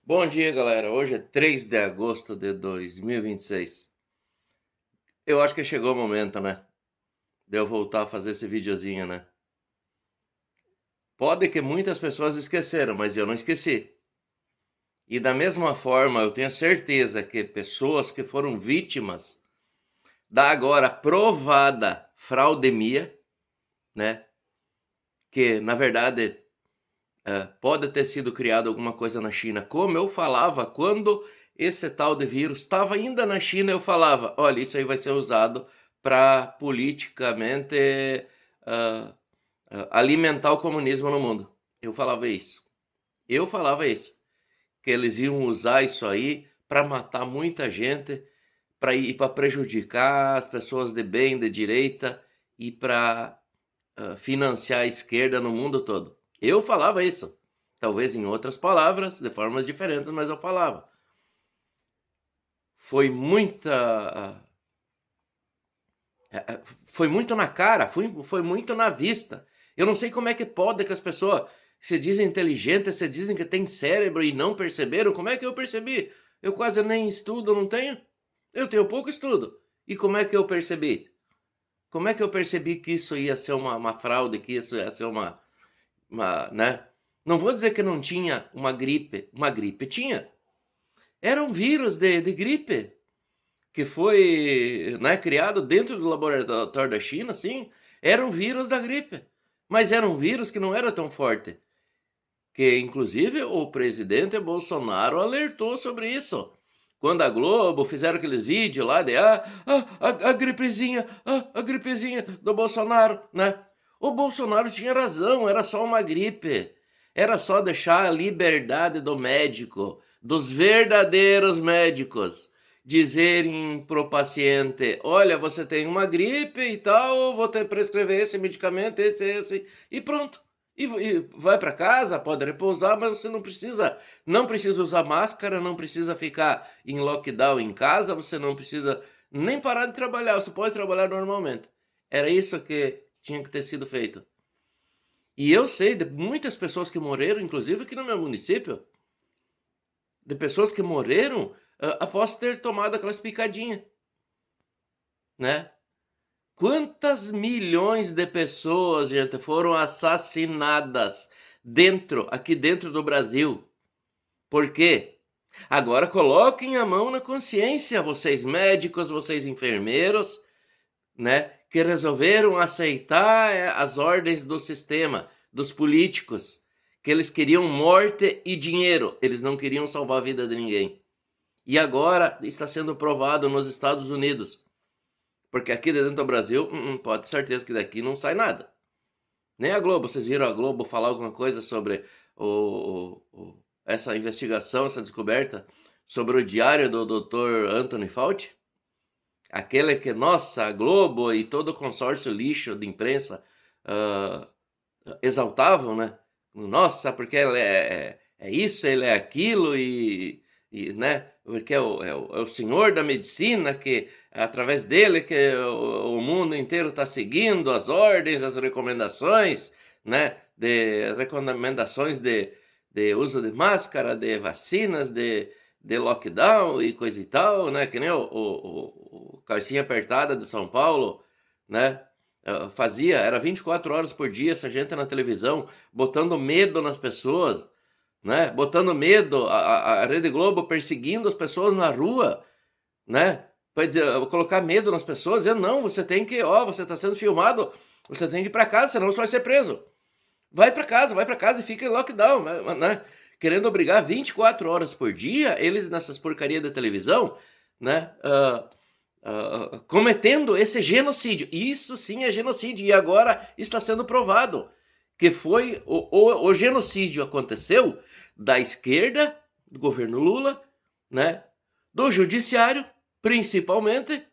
Bom dia, galera. Hoje é 3 de agosto de 2026. Eu acho que chegou o momento, né? De eu voltar a fazer esse videozinho, né? Pode que muitas pessoas esqueceram, mas eu não esqueci. E da mesma forma, eu tenho certeza que pessoas que foram vítimas da agora provada fraudemia, né? Que na verdade pode ter sido criado alguma coisa na China. Como eu falava, quando esse tal de vírus estava ainda na China, eu falava: olha, isso aí vai ser usado para politicamente ah, alimentar o comunismo no mundo. Eu falava isso. Eu falava isso. Que eles iam usar isso aí para matar muita gente, para ir para prejudicar as pessoas de bem, de direita e para financiar a esquerda no mundo todo. Eu falava isso. Talvez em outras palavras, de formas diferentes, mas eu falava. Foi muita. Foi muito na cara, foi muito na vista. Eu não sei como é que pode que as pessoas se dizem inteligentes, se dizem que têm cérebro e não perceberam. Como é que eu percebi? Eu quase nem estudo, não tenho. Eu tenho pouco estudo. E como é que eu percebi? Como é que eu percebi que isso ia ser uma fraude, que isso ia ser né? Não vou dizer que não tinha uma gripe tinha. Era um vírus de gripe que foi, né, criado dentro do laboratório da China, sim. Era um vírus da gripe, mas era um vírus que não era tão forte. Que inclusive o presidente Bolsonaro alertou sobre isso. Quando a Globo fizeram aqueles vídeos lá de a gripezinha do Bolsonaro, né? O Bolsonaro tinha razão, era só uma gripe. Era só deixar a liberdade do médico, dos verdadeiros médicos, dizerem pro paciente: olha, você tem uma gripe e tal, vou te prescrever esse medicamento, esse, e pronto. E vai para casa, pode repousar, mas você não precisa usar máscara, não precisa ficar em lockdown em casa, você não precisa nem parar de trabalhar, você pode trabalhar normalmente. Era isso que tinha que ter sido feito. E eu sei de muitas pessoas que morreram, inclusive aqui no meu município, de pessoas que morreram após ter tomado aquelas picadinhas, né? Quantas milhões de pessoas, gente, foram assassinadas aqui dentro do Brasil? Por quê? Agora coloquem a mão na consciência, vocês médicos, vocês enfermeiros, né, que resolveram aceitar as ordens do sistema, dos políticos, que eles queriam morte e dinheiro, eles não queriam salvar a vida de ninguém. E agora está sendo provado nos Estados Unidos. Porque aqui dentro do Brasil, pode ter certeza que daqui não sai nada. Nem a Globo. Vocês viram a Globo falar alguma coisa sobre essa investigação, essa descoberta, sobre o diário do Dr. Anthony Fauci? Aquele que, nossa, a Globo e todo o consórcio lixo de imprensa exaltavam, né? Nossa, porque ele é isso, ele é aquilo né? Porque é o senhor da medicina que, através dele, que o mundo inteiro está seguindo as ordens, as recomendações, né? Recomendações de uso de máscara, de vacinas, de lockdown e coisa e tal, né? Que nem o Calcinha Apertada de São Paulo, né? Era 24 horas por dia essa gente na televisão, botando medo nas pessoas, né? Botando medo, a Rede Globo perseguindo as pessoas na rua, né? Para dizer, colocar medo nas pessoas, dizendo: não, você tem que, você está sendo filmado, você tem que ir para casa, senão você vai ser preso. Vai para casa e fica em lockdown, né? Querendo obrigar 24 horas por dia, eles nessas porcarias da televisão, né? Cometendo esse genocídio. Isso sim é genocídio, e agora está sendo provado que foi o genocídio aconteceu da esquerda, do governo Lula, né? Do judiciário, principalmente,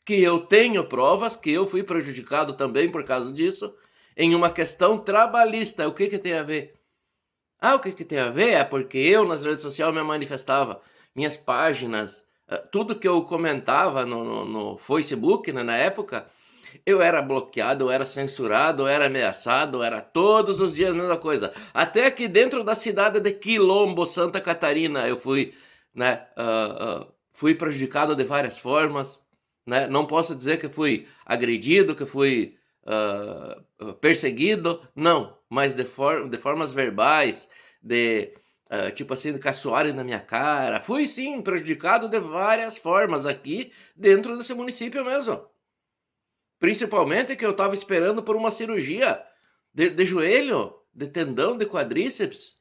que eu tenho provas que eu fui prejudicado também por causa disso, em uma questão trabalhista. O que tem a ver? O que tem a ver é porque eu nas redes sociais me manifestava, minhas páginas, tudo que eu comentava no Facebook, né, na época, Eu era bloqueado, eu era censurado, eu era ameaçado, era todos os dias a mesma coisa. Até que dentro da cidade de Quilombo, Santa Catarina, eu fui, né, fui prejudicado de várias formas, né? Não posso dizer que fui agredido, que fui perseguido, não, mas de formas verbais, tipo assim, de caçoarem na minha cara. Fui sim prejudicado de várias formas aqui dentro desse município mesmo. Principalmente que eu estava esperando por uma cirurgia de joelho, de tendão, de quadríceps,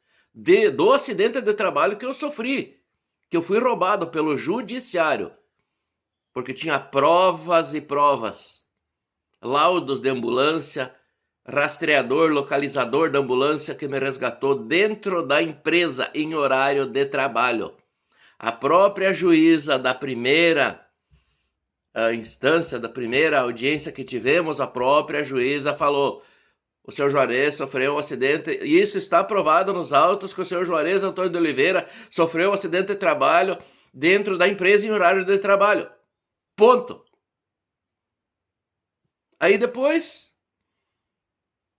do acidente de trabalho que eu sofri, que eu fui roubado pelo judiciário, porque tinha provas e provas, laudos de ambulância, rastreador, localizador da ambulância que me resgatou dentro da empresa em horário de trabalho. A própria juíza da primeira instância, da primeira audiência que tivemos, a própria juíza falou: o senhor Juarez sofreu um acidente, e isso está provado nos autos que o senhor Juarez Antônio de Oliveira sofreu um acidente de trabalho dentro da empresa em horário de trabalho. Ponto. Aí depois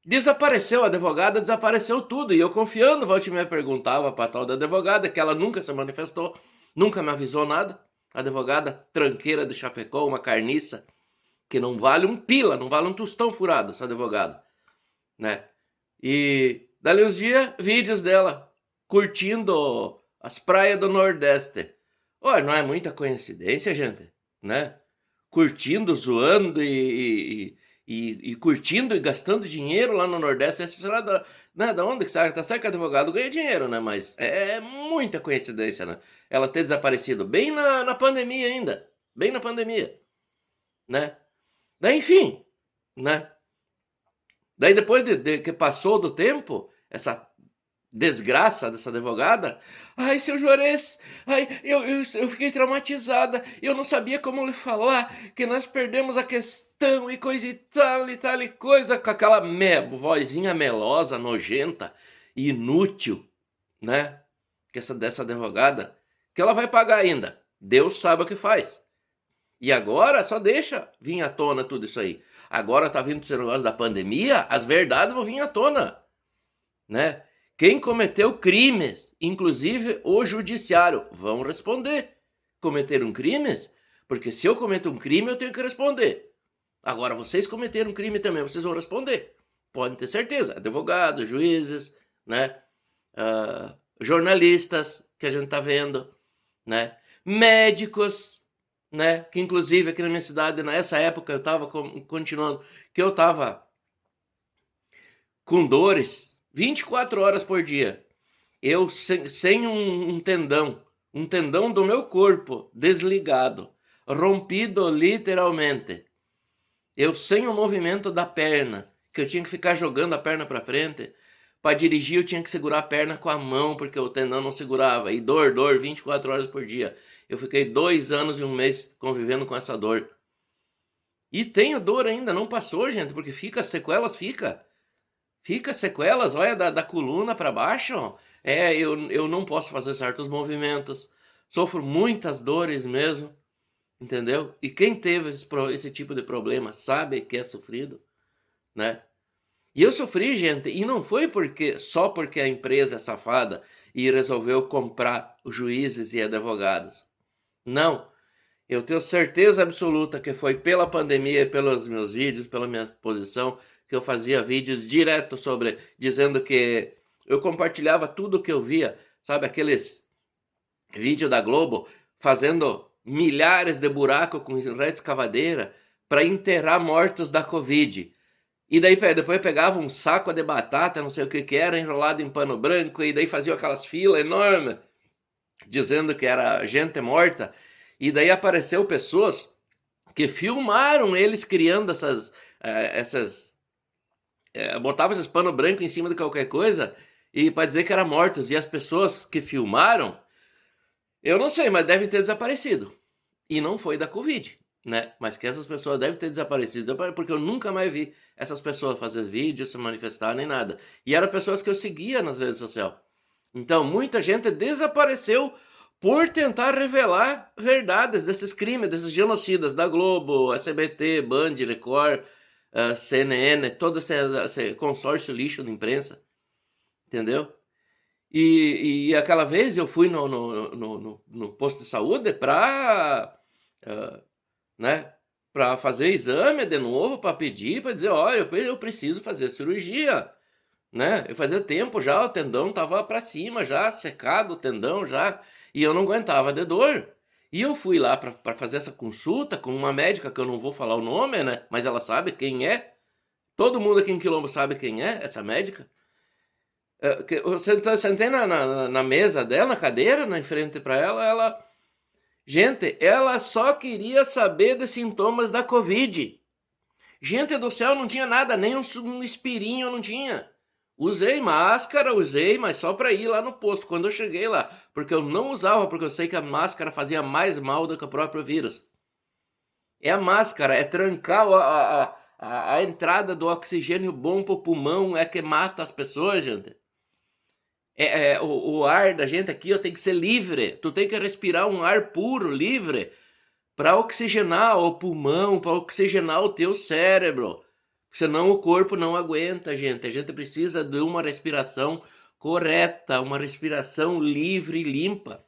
desapareceu a advogada, desapareceu tudo, e eu confiando, volte e me perguntava para a tal da advogada, que ela nunca se manifestou, nunca me avisou nada. A advogada tranqueira de Chapecó, uma carniça, que não vale um pila, não vale um tostão furado, essa advogada, né? E dali uns dias, vídeos dela curtindo as praias do Nordeste. Olha, não é muita coincidência, gente, né? Curtindo, zoando e curtindo e gastando dinheiro lá no Nordeste. Será da onde que sai? Tá certo que advogado ganha dinheiro, né? Mas é muita coincidência, né? Ela ter desaparecido bem na pandemia ainda. Bem na pandemia, né? Daí, enfim, né? Daí depois de que passou do tempo, essa desgraça dessa advogada, ai, seu Juarez, ai, eu fiquei traumatizada, eu não sabia como lhe falar, que nós perdemos a questão e coisa e tal e coisa, com aquela vozinha melosa, nojenta, inútil, né? Dessa advogada, que ela vai pagar ainda. Deus sabe o que faz. E agora só deixa vir à tona tudo isso aí. Agora tá vindo esse negócio da pandemia, as verdades vão vir à tona, né? Quem cometeu crimes, inclusive o judiciário, vão responder. Cometeram crimes? Porque se eu cometo um crime, eu tenho que responder. Agora, vocês cometeram um crime também, vocês vão responder. Podem ter certeza. Advogados, juízes, né? Jornalistas, que a gente tá vendo, né? Médicos, né? Que inclusive aqui na minha cidade, nessa época, eu tava continuando, que eu tava com dores 24 horas por dia. Eu sem um tendão do meu corpo desligado, rompido literalmente. Eu sem o movimento da perna, que eu tinha que ficar jogando a perna para frente. Para dirigir eu tinha que segurar a perna com a mão, porque o tendão não segurava. E dor, 24 horas por dia. Eu fiquei 2 anos e 1 mês convivendo com essa dor. E tenho dor ainda, não passou, gente, porque fica sequelas, fica sequelas, olha, da coluna para baixo. Eu não posso fazer certos movimentos, sofro muitas dores mesmo, entendeu? E quem teve esse tipo de problema sabe que é sofrido, né? E eu sofri, gente, e não foi só porque a empresa é safada e resolveu comprar os juízes e advogados. Não, eu tenho certeza absoluta que foi pela pandemia, pelos meus vídeos, pela minha posição, que eu fazia vídeos direto dizendo que eu compartilhava tudo que eu via, sabe, aqueles vídeos da Globo fazendo milhares de buracos com rede escavadeira para enterrar mortos da Covid. E daí depois pegava um saco de batata, não sei o que era, enrolado em pano branco, e daí fazia aquelas filas enormes, dizendo que era gente morta. E daí apareceu pessoas que filmaram eles criando botavam esses pano branco em cima de qualquer coisa e para dizer que eram mortos. E as pessoas que filmaram, eu não sei, mas devem ter desaparecido. E não foi da Covid, né? Mas que essas pessoas devem ter desaparecido, porque eu nunca mais vi essas pessoas fazer vídeos, se manifestar, nem nada. E eram pessoas que eu seguia nas redes sociais. Então, muita gente desapareceu por tentar revelar verdades desses crimes, desses genocidas da Globo, SBT, Band, Record, CNN, todo esse consórcio lixo de imprensa, entendeu? E aquela vez eu fui no posto de saúde para, né, para fazer exame de novo, para pedir, para dizer, olha, eu preciso fazer cirurgia, né? Eu fazia tempo já, o tendão tava para cima já, secado o tendão já, e eu não aguentava de dor. E eu fui lá para fazer essa consulta com uma médica que eu não vou falar o nome, né? Mas ela sabe quem é. Todo mundo aqui em Quilombo sabe quem é essa médica. Eu sentei na mesa dela, na cadeira, em frente para ela. Gente, ela só queria saber dos sintomas da Covid. Gente do céu, não tinha nada, nem um espinho eu não tinha. Usei máscara, mas só para ir lá no posto, quando eu cheguei lá. Porque eu não usava, porque eu sei que a máscara fazia mais mal do que o próprio vírus. É a máscara, é trancar a entrada do oxigênio bom pro pulmão, é que mata as pessoas, gente. O ar da gente aqui tem que ser livre. Tu tem que respirar um ar puro, livre, para oxigenar o pulmão, para oxigenar o teu cérebro. Senão o corpo não aguenta, gente. A gente precisa de uma respiração correta, uma respiração livre e limpa.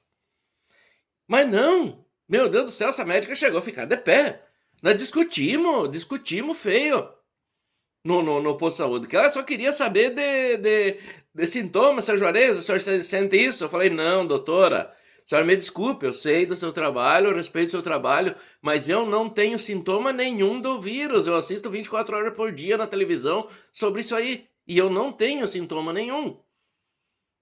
Mas não! Meu Deus do céu, essa médica chegou a ficar de pé. Nós discutimos feio no posto de saúde, que ela só queria saber de sintomas, Sr. Juarez, o senhor sente isso? Eu falei, não, doutora, a senhora me desculpe, eu sei do seu trabalho, eu respeito o seu trabalho, mas eu não tenho sintoma nenhum do vírus, eu assisto 24 horas por dia na televisão sobre isso aí, e eu não tenho sintoma nenhum.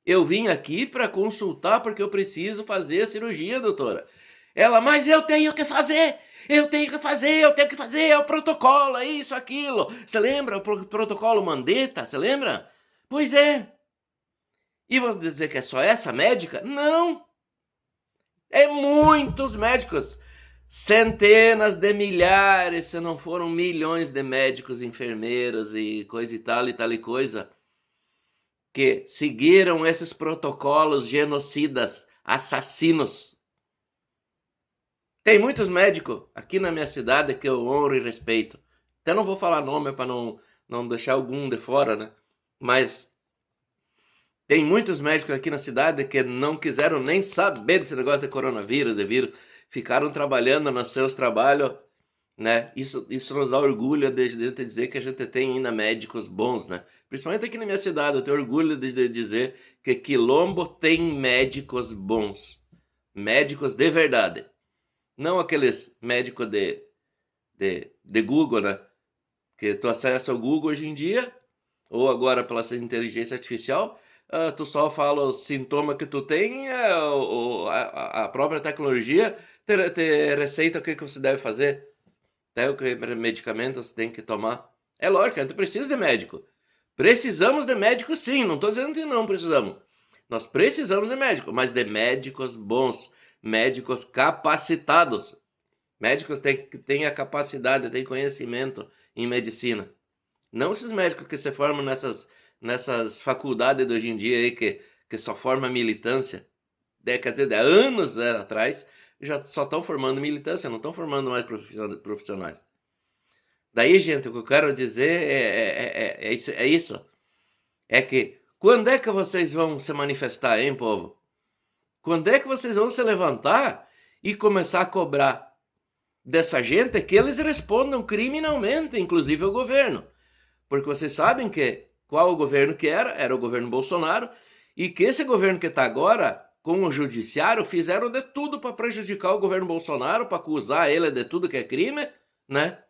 Eu vim aqui para consultar porque eu preciso fazer a cirurgia, doutora. Ela, mas eu tenho que fazer, é o protocolo, é isso, aquilo. Você lembra o protocolo Mandetta, você lembra? Pois é. E vou dizer que é só essa médica? Não. É muitos médicos. Centenas de milhares, se não foram milhões de médicos, enfermeiras e coisa e tal e coisa, que seguiram esses protocolos genocidas, assassinos. Tem muitos médicos aqui na minha cidade que eu honro e respeito. Até não vou falar nome para não deixar algum de fora, né? Mas tem muitos médicos aqui na cidade que não quiseram nem saber desse negócio de coronavírus, de vírus. Ficaram trabalhando nos seus trabalhos, né? Isso nos dá orgulho de dizer que a gente tem ainda médicos bons, né? Principalmente aqui na minha cidade, eu tenho orgulho de dizer que Quilombo tem médicos bons. Médicos de verdade. Não aqueles médicos de Google, né? Que tu acessa o Google hoje em dia, ou agora pela inteligência artificial, tu só fala os sintomas que tu tem, a própria tecnologia te receita o que você deve fazer, até o que medicamento você tem que tomar. É lógico, a gente precisa de médico. Precisamos de médico sim, não estou dizendo que não precisamos. Nós precisamos de médico, mas de médicos bons, médicos capacitados. Médicos que têm a capacidade, têm conhecimento em medicina. Não esses médicos que se formam nessas faculdades de hoje em dia aí que só forma militância. Quer dizer, de anos atrás, já só estão formando militância, não estão formando mais profissionais. Daí, gente, o que eu quero dizer é isso. É que, quando é que vocês vão se manifestar, hein, povo? Quando é que vocês vão se levantar e começar a cobrar dessa gente que eles respondam criminalmente, inclusive o governo? Porque vocês sabem qual o governo que era o governo Bolsonaro, e que esse governo que está agora, com o judiciário, fizeram de tudo para prejudicar o governo Bolsonaro, para acusar ele de tudo que é crime, né?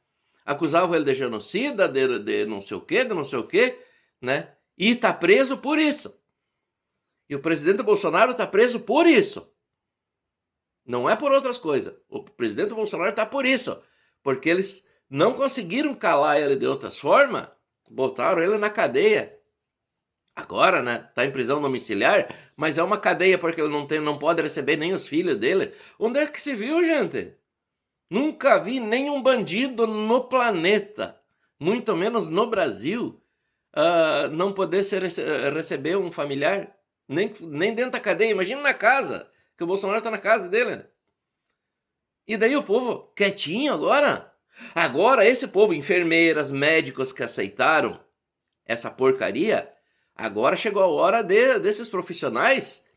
Acusavam ele de genocida, de não sei o quê, né? E está preso por isso. E o presidente Bolsonaro está preso por isso. Não é por outras coisas. O presidente Bolsonaro está por isso. Porque eles não conseguiram calar ele de outras formas, botaram ele na cadeia. Agora, né? Tá em prisão domiciliar, mas é uma cadeia porque ele não pode receber nem os filhos dele. Onde é que se viu, gente? Nunca vi nenhum bandido no planeta, muito menos no Brasil, não poder receber um familiar, nem dentro da cadeia. Imagina na casa. que o Bolsonaro tá na casa dele, né? E daí o povo quietinho agora. Agora esse povo, enfermeiras, médicos que aceitaram essa porcaria, agora chegou a hora desses profissionais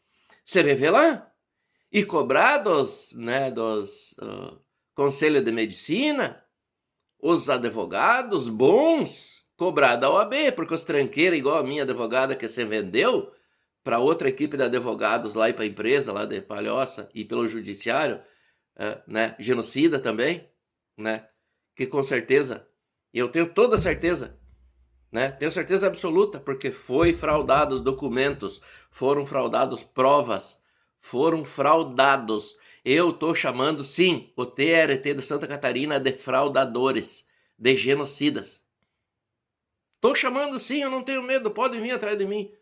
se revelar e cobrar dos Conselho de Medicina, os advogados bons, cobrar da OAB, porque os tranqueiros, igual a minha advogada que se vendeu para outra equipe de advogados lá e para a empresa lá de Palhoça e pelo judiciário, genocida também, né? Que com certeza, eu tenho toda certeza, né? Tenho certeza absoluta, porque foi fraudado os documentos, foram fraudados provas, foram fraudados. Eu tô chamando, sim, o TRT de Santa Catarina de fraudadores, de genocidas. Tô chamando, sim, eu não tenho medo, podem vir atrás de mim.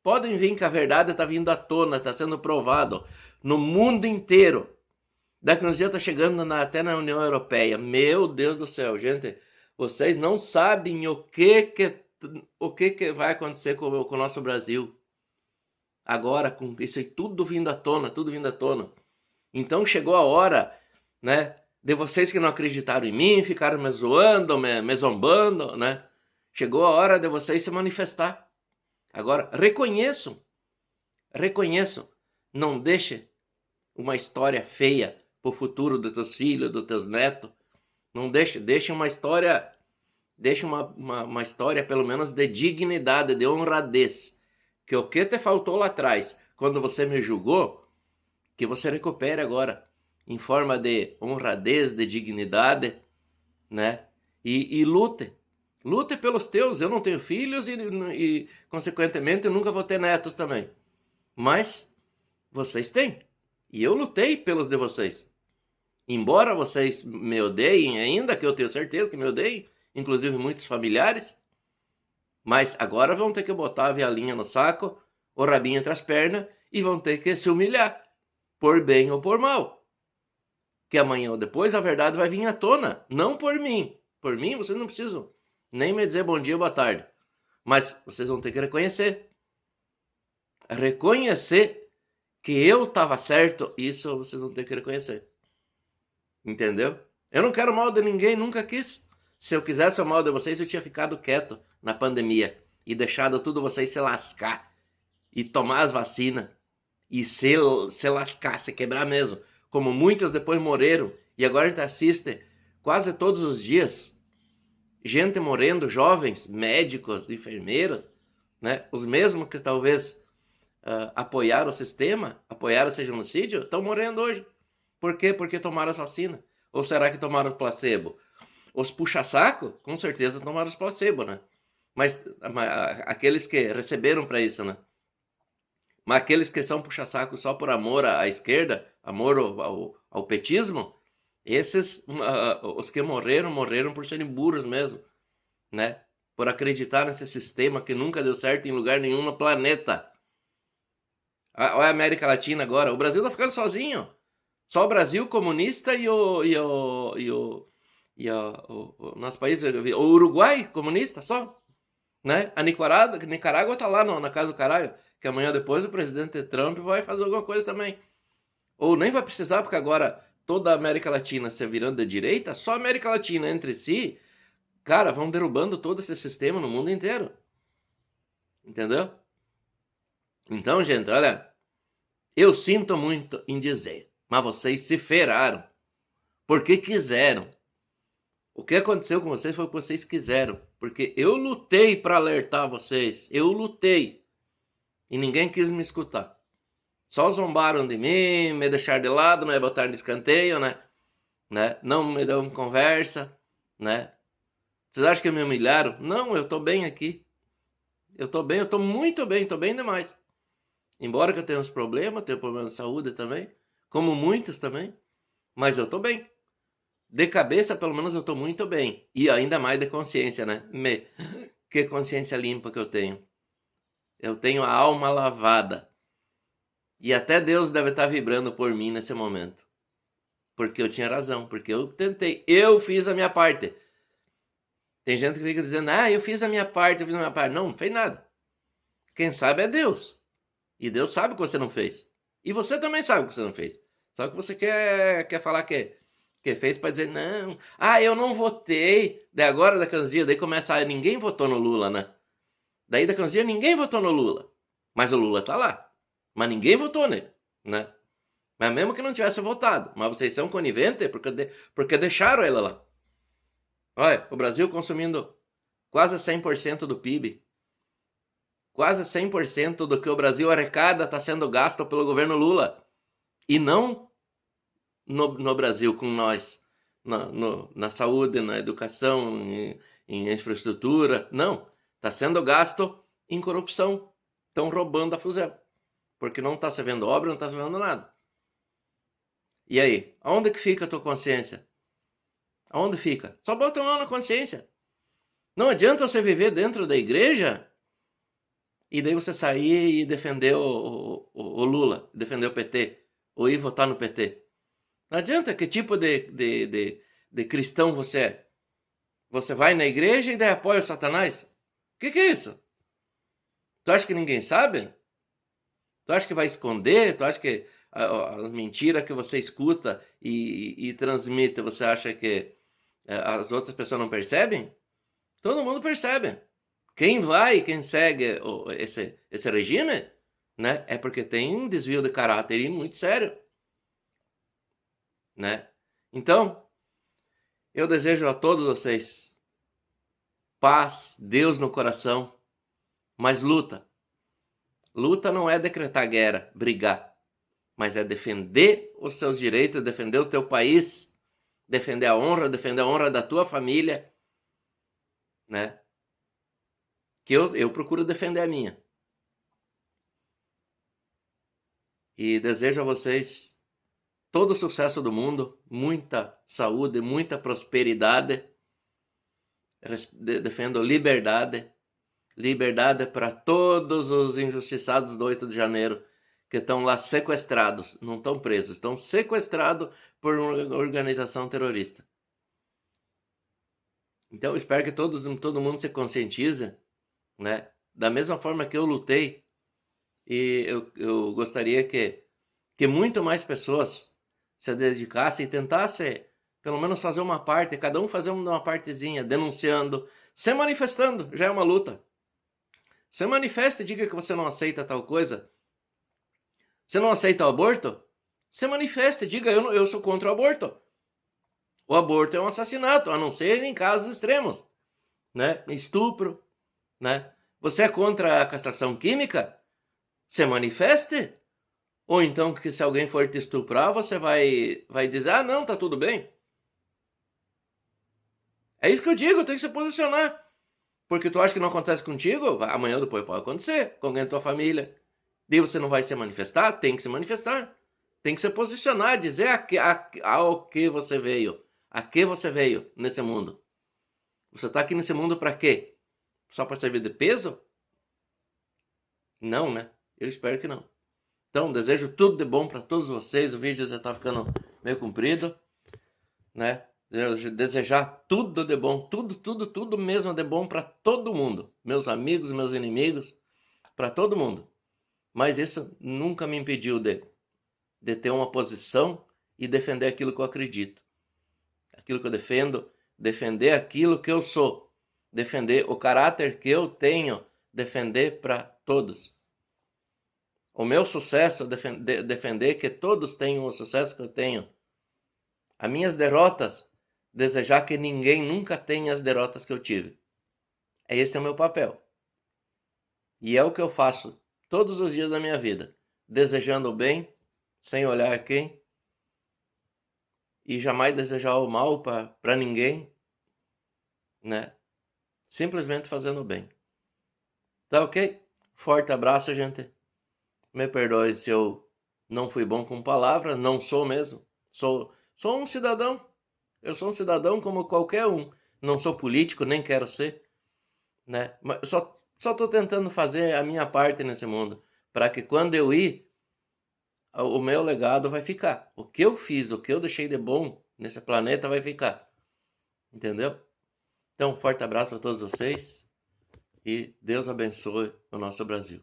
Podem vir que a verdade tá vindo à tona, tá sendo provado no mundo inteiro. Daqui uns dias tá chegando até na União Europeia. Meu Deus do céu, gente, vocês não sabem o que vai acontecer com o nosso Brasil. Agora, com isso aí tudo vindo à tona, tudo vindo à tona. Então chegou a hora, né, de vocês que não acreditaram em mim, ficaram me zoando, me zombando, né? Chegou a hora de vocês se manifestar. Agora, reconheçam, não deixe uma história feia pro futuro dos teus filhos, dos teus netos. Não deixe uma história, uma história pelo menos de dignidade, de honradez. Que o que te faltou lá atrás, quando você me julgou, que você recupere agora, em forma de honradez, de dignidade, né? E lute. Lute pelos teus. Eu não tenho filhos e consequentemente, eu nunca vou ter netos também. Mas vocês têm. E eu lutei pelos de vocês. Embora vocês me odeiem ainda, que eu tenho certeza que me odeiem, inclusive muitos familiares, mas agora vão ter que botar a vialinha no saco, o rabinho entre as pernas e vão ter que se humilhar, por bem ou por mal. Que amanhã ou depois a verdade vai vir à tona, não por mim. Por mim vocês não precisam nem me dizer bom dia ou boa tarde, mas vocês vão ter que reconhecer. Reconhecer que eu estava certo, isso vocês vão ter que reconhecer. Entendeu? Eu não quero mal de ninguém, nunca quis. Se eu quisesse o mal de vocês, eu tinha ficado quieto na pandemia e deixado tudo vocês se lascar e tomar as vacinas e se lascar, se quebrar mesmo. Como muitos depois morreram e agora a gente assiste quase todos os dias gente morrendo, jovens, médicos, enfermeiros, né? Os mesmos que talvez apoiaram o sistema, apoiaram esse genocídio, estão morrendo hoje. Por quê? Porque tomaram as vacinas. Ou será que tomaram o placebo? Os puxa-saco, com certeza tomaram os placebo, né? Mas aqueles que receberam para isso, né? Mas aqueles que são puxa-saco só por amor à esquerda, amor ao petismo, esses, os que morreram por serem burros mesmo, né? Por acreditar nesse sistema que nunca deu certo em lugar nenhum no planeta. Olha a América Latina agora, o Brasil tá ficando sozinho. Só o Brasil comunista e o nosso país, o Uruguai comunista só, né? A Nicarágua tá lá na casa do caralho, que amanhã depois o presidente Trump vai fazer alguma coisa também. Ou nem vai precisar, porque agora toda a América Latina se virando de direita, só a América Latina entre si, cara, vão derrubando todo esse sistema no mundo inteiro. Entendeu? Então, gente, olha, eu sinto muito em dizer, mas vocês se ferraram, porque quiseram. O que aconteceu com vocês foi o que vocês quiseram, porque eu lutei para alertar vocês, eu lutei, e ninguém quis me escutar. Só zombaram de mim, me deixaram de lado, me botaram de escanteio, né? Não me dão conversa, né? Vocês acham que me humilharam? Não, eu tô bem aqui. Eu tô bem, eu tô muito bem, tô bem demais. Embora que eu tenha uns problemas, tenho problema de saúde também, como muitos também, mas eu tô bem. De cabeça, pelo menos, eu tô muito bem. E ainda mais de consciência, né? Que consciência limpa que eu tenho. Eu tenho a alma lavada. E até Deus deve estar vibrando por mim nesse momento. Porque eu tinha razão, porque eu tentei, eu fiz a minha parte. Tem gente que fica dizendo, eu fiz a minha parte, eu fiz a minha parte. Não fez nada. Quem sabe é Deus. E Deus sabe o que você não fez. E você também sabe o que você não fez. Só que você quer falar que fez para dizer, não, eu não votei. Daí agora, daqui a uns dias, daí começa, ninguém votou no Lula, né? Daí daqui a uns dias, ninguém votou no Lula. Mas o Lula tá lá. Mas ninguém votou nele, né? Mas mesmo que não tivesse votado. Mas vocês são coniventes porque deixaram ele lá. Olha, o Brasil consumindo quase 100% do PIB. Quase 100% do que o Brasil arrecada está sendo gasto pelo governo Lula. E não no Brasil com nós. Na saúde, na educação, em infraestrutura. Não. Está sendo gasto em corrupção. Estão roubando a fuzel. Porque não está se vendo obra, não está se vendo nada. E aí? Aonde que fica a tua consciência? Aonde fica? Só bota a mão na consciência. Não adianta você viver dentro da igreja e daí você sair e defender o Lula, defender o PT, ou ir votar no PT. Não adianta. Que tipo de cristão você é? Você vai na igreja e daí apoia o Satanás? O que é isso? Tu acha que ninguém sabe? Tu acha que vai esconder? Tu acha que as mentiras que você escuta e transmite, você acha que as outras pessoas não percebem? Todo mundo percebe. Quem segue esse regime, né, é porque tem um desvio de caráter muito sério, né? Então, eu desejo a todos vocês paz, Deus no coração, mas luta. Luta não é decretar guerra, brigar, mas é defender os seus direitos, defender o teu país, defender a honra da tua família, né? Que eu procuro defender a minha. E desejo a vocês todo o sucesso do mundo, muita saúde, muita prosperidade. Defendo liberdade. Liberdade para todos os injustiçados do 8 de janeiro que estão lá sequestrados. Não estão presos, estão sequestrados por uma organização terrorista. Então eu espero que todo mundo se conscientize, né? Da mesma forma que eu lutei, e eu gostaria que muito mais pessoas se dedicassem e tentassem pelo menos fazer uma parte, cada um fazer uma partezinha, denunciando, se manifestando, já é uma luta. Se manifeste e diga que você não aceita tal coisa. Você não aceita o aborto? Se manifeste e diga, eu sou contra o aborto. O aborto é um assassinato, a não ser em casos extremos, né? Estupro, né? Você é contra a castração química? Se manifeste. Ou então que se alguém for te estuprar, você vai dizer, não, tá tudo bem. É isso que eu digo, tem que se posicionar. Porque tu acha que não acontece contigo? Amanhã ou depois pode acontecer com alguém da tua família. Daí você não vai se manifestar? Tem que se manifestar. Tem que se posicionar, dizer ao que você veio. A que você veio nesse mundo. Você está aqui nesse mundo para quê? Só para servir de peso? Não, né? Eu espero que não. Então, desejo tudo de bom para todos vocês. O vídeo já está ficando meio comprido, né? Desejar tudo de bom, tudo mesmo de bom para todo mundo. Meus amigos, meus inimigos, para todo mundo. Mas isso nunca me impediu de ter uma posição e defender aquilo que eu acredito. Aquilo que eu defendo, defender aquilo que eu sou. Defender o caráter que eu tenho, defender para todos. O meu sucesso, defender que todos tenham o sucesso que eu tenho. As minhas derrotas, desejar que ninguém nunca tenha as derrotas que eu tive. Esse é o meu papel. E é o que eu faço todos os dias da minha vida. Desejando o bem, sem olhar quem. E jamais desejar o mal para ninguém. Né? Simplesmente fazendo o bem. Tá ok? Forte abraço, gente. Me perdoe se eu não fui bom com palavras. Não sou mesmo. Sou um cidadão. Eu sou um cidadão como qualquer um. Não sou político, nem quero ser. Né? Mas eu só estou tentando fazer a minha parte nesse mundo. Para que quando eu ir, o meu legado vai ficar. O que eu fiz, o que eu deixei de bom nesse planeta vai ficar. Entendeu? Então, um forte abraço para todos vocês. E Deus abençoe o nosso Brasil.